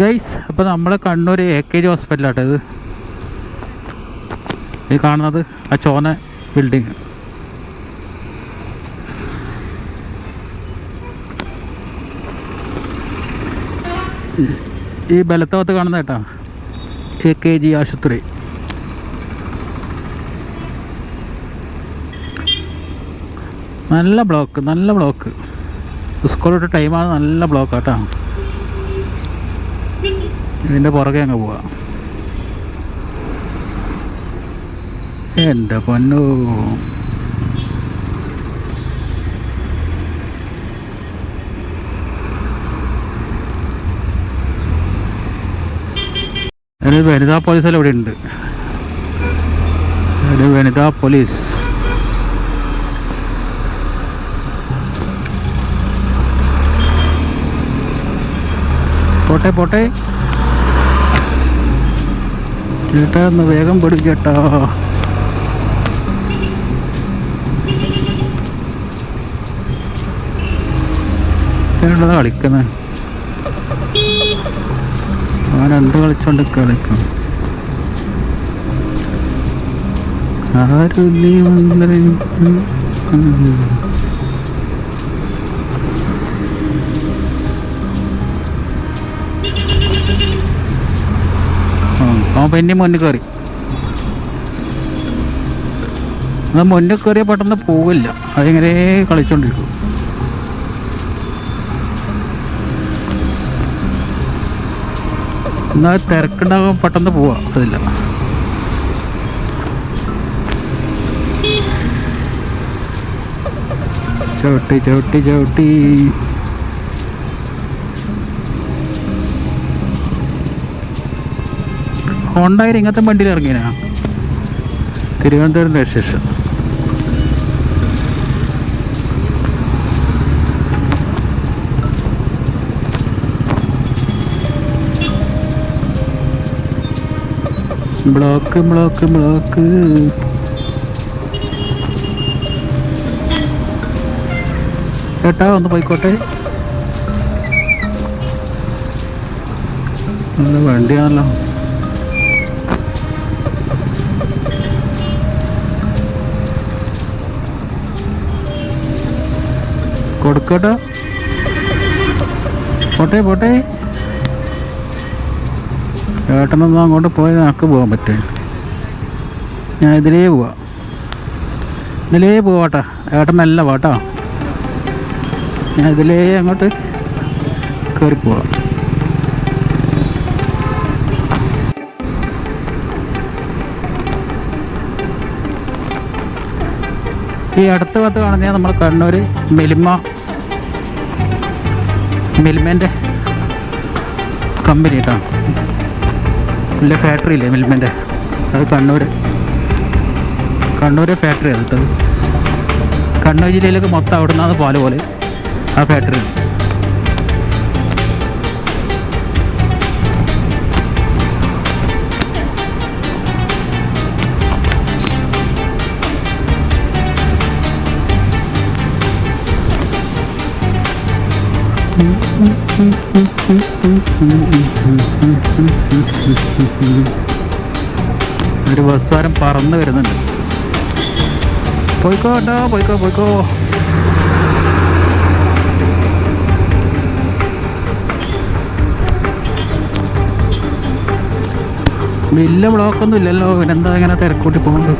Guys, അപ്പോൾ നമ്മൾ Kannur AKG ഹോസ്പിറ്റലാട്ടോ ഇത് കാണുന്നത്. ആ ചോന്ന ബിൽഡിങ്. ഈ ബലത്തകത്ത് കാണുന്ന കേട്ടോ AKG ആശുപത്രി. നല്ല ബ്ലോക്ക്. സ്കൂളിട്ട് ടൈമാണ്, നല്ല ബ്ലോക്കാട്ടോ. ഇതിൻ്റെ പുറകെ അങ്ങ് പോവാം. എൻ്റെ പൊന്നു, ഒരു വനിതാ പോലീസെല്ലാം ഇവിടെ ഉണ്ട്. ഒരു വനിതാ പോലീസ്. പോട്ടെ ചേട്ടാ, ഒന്ന് വേഗം പിടിക്കും ചേട്ടാ. ചേട്ടാ കളിക്കുന്നത് അവനെന്ത് കളിച്ചോണ്ട് കളിക്കും. ആരും നീ അവൻ പിന്നെ മുന്നിൽ കയറി. അത് മുന്നിൽ കയറിയ പെട്ടെന്ന് പോവില്ല, അതിങ്ങനെ കളിച്ചോണ്ടിരിക്കും. എന്നാൽ തിരക്കുണ്ടാകുമ്പോൾ പെട്ടെന്ന് പോവാം, അതില്ല. ചവിട്ടി ഹോണ്ടായി ഇങ്ങനത്തെ വണ്ടിയിൽ ഇറങ്ങിനാ തിരുവനന്തപുരം രജിസ്ട്രേഷൻ. ബ്ലോക്ക് ചേട്ടാ ഒന്ന് പോയിക്കോട്ടെ. നല്ല വണ്ടിയാണല്ലോ. കൊടുക്കട്ടോ, പോട്ടെ. ചേട്ടനൊന്നും അങ്ങോട്ട് പോയി നമുക്ക് പോകാൻ പറ്റും. ഞാൻ ഇതിലേ പോവാട്ടോ. ഏട്ടൻ നല്ല പോട്ടോ. ഞാൻ ഇതിലേ അങ്ങോട്ട് കയറി പോവാം. ഈ അടുത്ത ഭാഗത്ത് കാണുന്ന നമ്മൾ കണ്ണൂർ മിൽമേൻ്റെ കമ്പനി കേട്ടോ. ഇല്ല, ഫാക്ടറി ഇല്ലേ മിൽമേൻ്റെ, അത് കണ്ണൂർ ഫാക്ടറി അത്. കണ്ണൂർ ജില്ലയിലേക്ക് മൊത്തം അവിടെ നിന്നാണ് പാല് പോലെ ആ ഫാക്ടറി. ഒരു ബസ്സാരം പറന്ന് വരുന്നുണ്ട്. പോയിക്കോ. വലിയ ബ്ലോക്കൊന്നും ഇല്ലല്ലോ, പിന്നെന്താ ഇങ്ങനെ തിരക്കൂട്ടി പോകുന്നത്.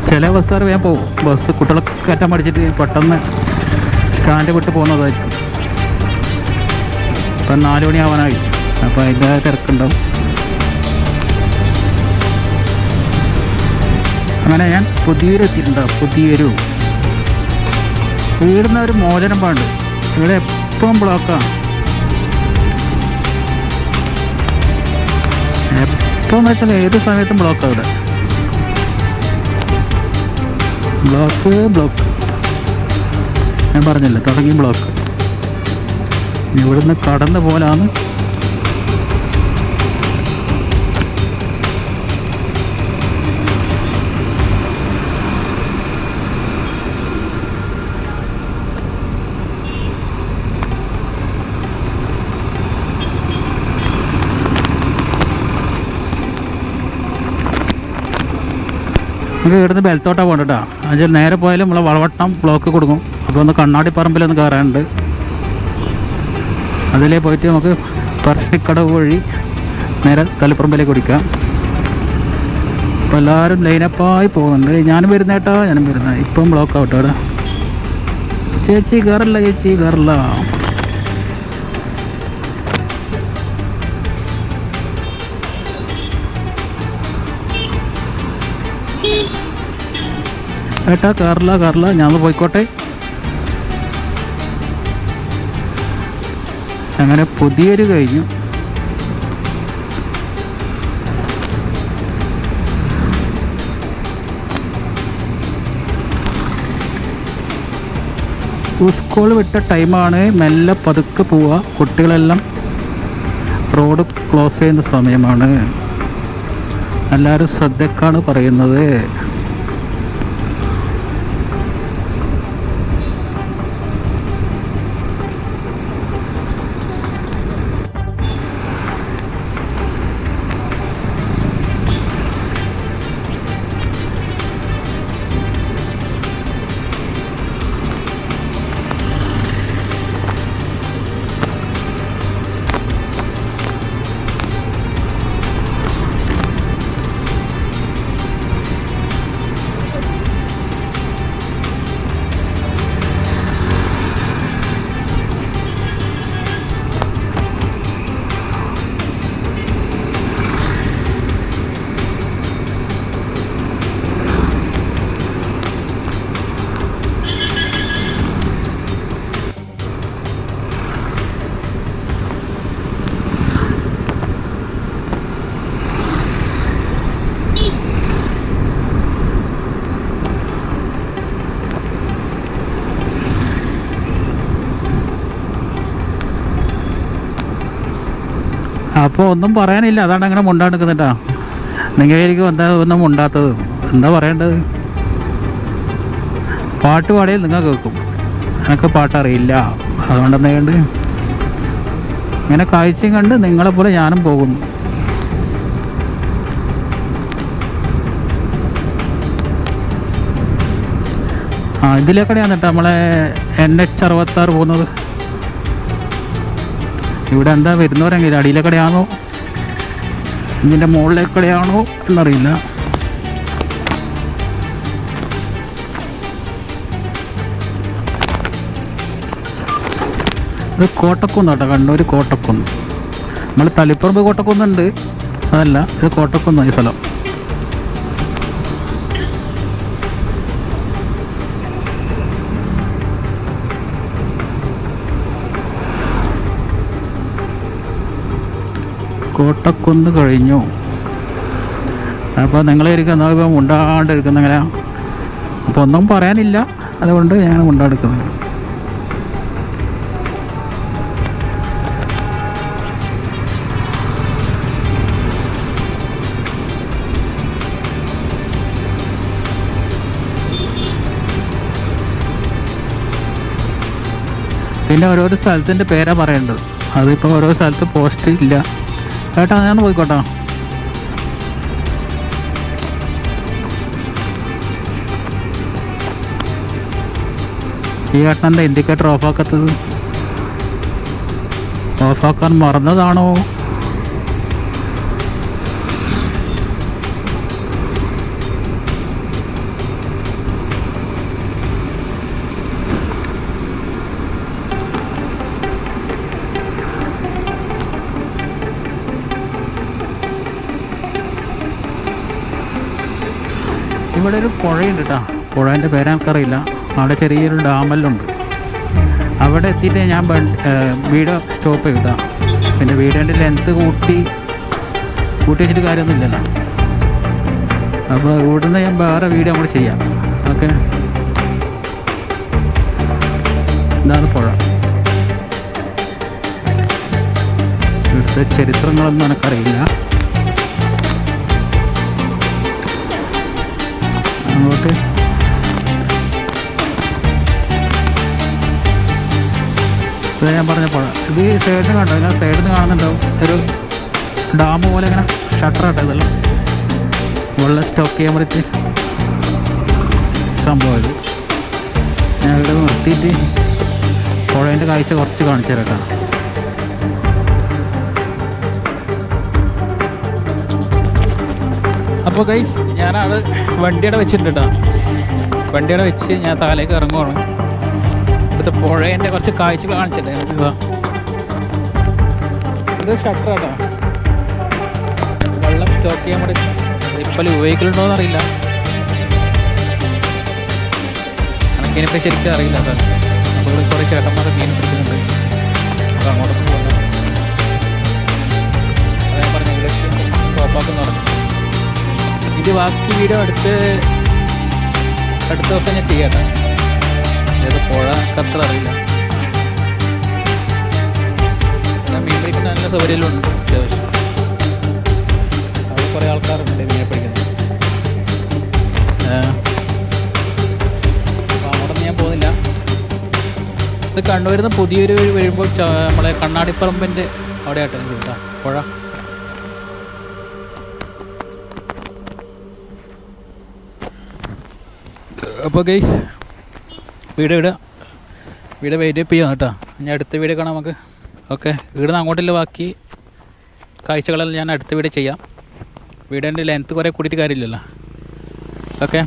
ചില ബസ്സുകാർ വേഗം പോകും. ബസ് കുട്ടികളൊക്കെ കയറ്റാൻ പഠിച്ചിട്ട് പെട്ടെന്ന് സ്റ്റാൻഡ് വിട്ട് പോകുന്നതായിരിക്കും. ഇപ്പം 4 മണിയാവാനായി, അപ്പോൾ അതിൻ്റെ തിരക്കുണ്ടാവും. അങ്ങനെ ഞാൻ പുതിയൊരു വീടുന്ന ഒരു മോചനം പാണ്ട്. ഇവിടെ എപ്പം ബ്ലോക്കാണ്. എപ്പോഴെന്ന് വെച്ചാൽ ഏത് സമയത്തും ബ്ലോക്കാണ് ഇവിടെ. ബ്ലോക്ക് ഞാൻ പറഞ്ഞില്ല, തുടങ്ങി ബ്ലോക്ക്. ഇവിടുന്ന് കടന്നു പോലാണ്. നമുക്ക് ഇവിടുന്ന് ബെൽത്തോട്ടാണ് പോകണ്ട കേട്ടോ. നേരെ പോയാലും നമ്മളെ വളവട്ടം ബ്ലോക്ക് കൊടുക്കും. അപ്പോൾ ഒന്ന് കണ്ണാടിപ്പറമ്പിലൊന്ന് കയറാനുണ്ട്. അതിലേ പോയിട്ട് നമുക്ക് പറശ്ശിനിക്കടവ് വഴി നേരെ തളിപ്പറമ്പിലേക്ക് ഓടിക്കാം. അപ്പോൾ എല്ലാവരും ലൈനപ്പായി പോകുന്നുണ്ട്. ഞാനും വരുന്നേട്ടാ, ഞാനും വരുന്നത്. ഇപ്പം ബ്ലോക്ക് ആവട്ടോ അവിടെ. ചേച്ചി കയറില്ല, ചേച്ചി കയറില്ല. ഏട്ടാ കയറില്ല, ഞാൻ പോയിക്കോട്ടെ. അങ്ങനെ പുതിയൊരു കഴിഞ്ഞു. സ്കൂൾ വിട്ട ടൈമാണ്. മെല്ലെ പതുക്കെ പോവുക. കുട്ടികളെല്ലാം റോഡ് ക്ലോസ് ചെയ്യുന്ന സമയമാണ്. എല്ലാവരും ശ്രദ്ധക്കാണ് പറയുന്നത്. അപ്പോൾ ഒന്നും പറയാനില്ല. അതാണ് അങ്ങനെ മുണ്ടാണ്ടിക്കുന്നിട്ടാ. നിങ്ങളായിരിക്കും എന്താ ഒന്നും മുണ്ടാത്തത്. എന്താ പറയേണ്ടത്? പാട്ട് പാടിയാൽ നിങ്ങൾ കേൾക്കും. എനിക്ക് പാട്ടറിയില്ല. അതുകൊണ്ടെന്താ കണ്ട് ഇങ്ങനെ കാഴ്ചയും കണ്ട് നിങ്ങളെപ്പോലെ ഞാനും പോകുന്നു. ഇതിലേക്കടെയാണ് കേട്ടോ നമ്മളെ NH66 പോകുന്നത്. ഇവിടെ എന്താ വരുന്നവരെങ്കിലും അടിയിലേക്കടെയാണോ ഇതിൻ്റെ മുകളിലേക്കടെയാണോ എന്നറിയില്ല. ഇത് കോട്ടക്കുന്ന് കേട്ടോ, കണ്ണൂർ കോട്ടക്കുന്ന്. നമ്മൾ തളിപ്പറമ്പ് കോട്ടക്കുന്നുണ്ട്, അതല്ല ഇത് കോട്ടക്കുന്ന് ഈ സ്ഥലം. കോട്ടക്കുന്ന് കഴിഞ്ഞു. അപ്പോൾ നിങ്ങളായിരിക്കും ഇപ്പോൾ മുണ്ടാണ്ടിരിക്കുന്ന എങ്ങനെയാണ്. അപ്പോൾ ഒന്നും പറയാനില്ല, അതുകൊണ്ട് ഞാൻ മുണ്ടാണ്ടിരിക്കുന്നത്. പിന്നെ ഓരോരോ സ്ഥലത്തിൻ്റെ പേരാണ് പറയേണ്ടത്. അതിപ്പോൾ ഓരോ സ്ഥലത്ത് പോസ്റ്റ് ഇല്ല. ഏട്ടാ ഞാൻ പോയിക്കോട്ടോ. ഈ ഏട്ടൻ്റെ ഇൻഡിക്കേറ്റർ ഓഫാക്കാത്തത്? ഓഫാക്കാൻ മറന്നതാണോ? ഇവിടെ ഒരു പുഴയുണ്ട് കേട്ടോ. പുഴേൻ്റെ പേരെനിക്കറിയില്ല. അവിടെ ചെറിയൊരു ഡാമെല്ലാം ഉണ്ട്. അവിടെ എത്തിയിട്ട് ഞാൻ വീഡിയോ സ്റ്റോപ്പ് ചെയ്താ. പിന്നെ വീഡിയോൻ്റെ ലെങ്ത്ത് കൂട്ടി വെച്ചിട്ട് കാര്യമൊന്നുമില്ലല്ലോ. അപ്പോൾ ഇവിടുന്ന് ഞാൻ വേറെ വീഡിയോ നമ്മൾ ചെയ്യാം. ഓക്കെ, ഇതാണ് പുഴ. ഇവിടുത്തെ ചരിത്രങ്ങളൊന്നും എനിക്കറിയില്ല. അങ്ങോട്ട് ഞാൻ പറഞ്ഞ പുഴ. ഇത് സൈഡിൽ നിന്ന് കണ്ടോ? ഞാൻ സൈഡിൽ നിന്ന് കാണുന്നുണ്ടാവും ഒരു ഡാം പോലെ ഇങ്ങനെ ഷട്ടർ ആട്ടോ. ഇതെല്ലാം വെള്ളം സ്റ്റോക്ക് ചെയ്യാൻ പറ്റി. സംഭവം ഇത്. ഞാൻ ഇവിടെ നിർത്തിയിട്ട് പുഴേൻ്റെ കാഴ്ച കുറച്ച് കാണിച്ചു തരാം കേട്ടോ. അപ്പോൾ ഗൈസ് ഞാനാണ് വണ്ടിയുടെ വെച്ചിട്ടുണ്ട് കേട്ടോ. വണ്ടിയുടെ വെച്ച് ഞാൻ താഴേക്ക് ഇറങ്ങുവാണ്. ഇവിടുത്തെ പുഴേൻ്റെ കുറച്ച് കാഴ്ചകൾ കാണിച്ചിട്ടേ ഇതാ. ഇത് ഷട്ടറാട്ടോ, വെള്ളം സ്റ്റോക്ക് ചെയ്യാൻ വേണ്ടി. ഇപ്പോൾ ഉപയോഗിക്കലുണ്ടോയെന്ന് അറിയില്ല, എനിക്കിനിപ്പോൾ ശരിക്കും അറിയില്ല സാർ. അപ്പോൾ ഇവിടെ കുറേ ചേട്ടന്മാർ മീൻ പിടിക്കുന്നുണ്ട്. അപ്പോൾ അങ്ങോട്ടൊന്നും പോകണ്ട, അതേ പറഞ്ഞ ഇവിടെ സ്റ്റോപ്പാക്കെന്ന് പറഞ്ഞു. ഇത് ബാക്കി വീഡിയോ അടുത്ത ദിവസം ഞാൻ ചെയ്യാട്ടോ. ഏത് പുഴ അത്ര അറിയില്ല. മീൻ പിടിക്കുന്ന നല്ല സൗകര്യമുണ്ട് അത്യാവശ്യം. അവിടെ കുറേ ആൾക്കാരുണ്ട് മീനെ പിടിക്കുന്നത്. അപ്പോൾ അങ്ങോട്ടൊന്നും ഞാൻ പോകുന്നില്ല. ഇത് കണ്ണൂരിൽ നിന്ന് പുതിയൊരു വരുമ്പോൾ നമ്മളെ കണ്ണാടിപ്പറമ്പിൻ്റെ അവിടെയായിട്ടാണ് കേട്ടോ പുഴ. അപ്പോൾ ഗൈസ് വീഡിയോ വെയിറ്റ് ചെയ്യാം കേട്ടോ. ഞാൻ അടുത്ത വീഡിയോ കാണാം നമുക്ക്. ഓക്കെ, ഇവിടുന്ന് അങ്ങോട്ടുള്ള ബാക്കി കാഴ്ചകളെല്ലാം ഞാൻ അടുത്ത വീഡിയോ ചെയ്യാം. വീഡിയോൻ്റെ ലെങ്ത്ത് കുറേ കൂട്ടിയിട്ട് കാര്യമില്ലല്ലോ. ഓക്കെ.